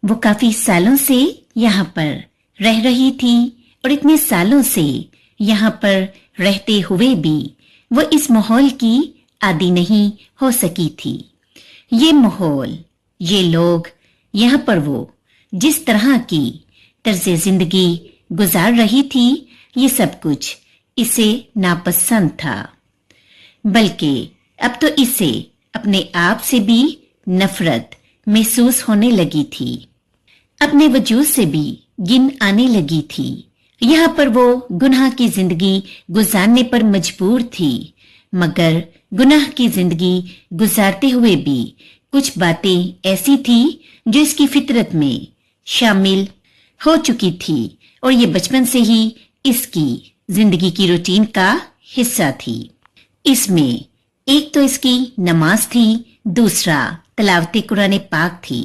वो काफी सालों से यहाँ पर रह रही थी और इतने सालों से यहाँ पर रहते हुए भी वो इस माहौल की आदी नहीं हो सकी थी। ये माहौल, ये लोग, यहाँ पर वो जिस तरह की तर्ज़े जिंदगी गुजार रही थी, ये सब कुछ इसे नापसंद था। बल्कि अब तो इसे अपने आप से भी नफरत महसूस होने लगी थी, अपने वजूद से भी गिन आने लगी थी। यहाँ पर वो गुनाह की जिंदगी गुजारने पर मजबूर थी, मगर गुनाह की जिंदगी गुजारते हुए भी कुछ बातें ऐसी थी जो इसकी फितरत में शामिल हो चुकी थी और ये बचपन से ही इसकी जिंदगी की रूटीन का हिस्सा थी। इसमें एक तो इसकी नमाज थी, दूसरा तिलावत कुरान पाक थी।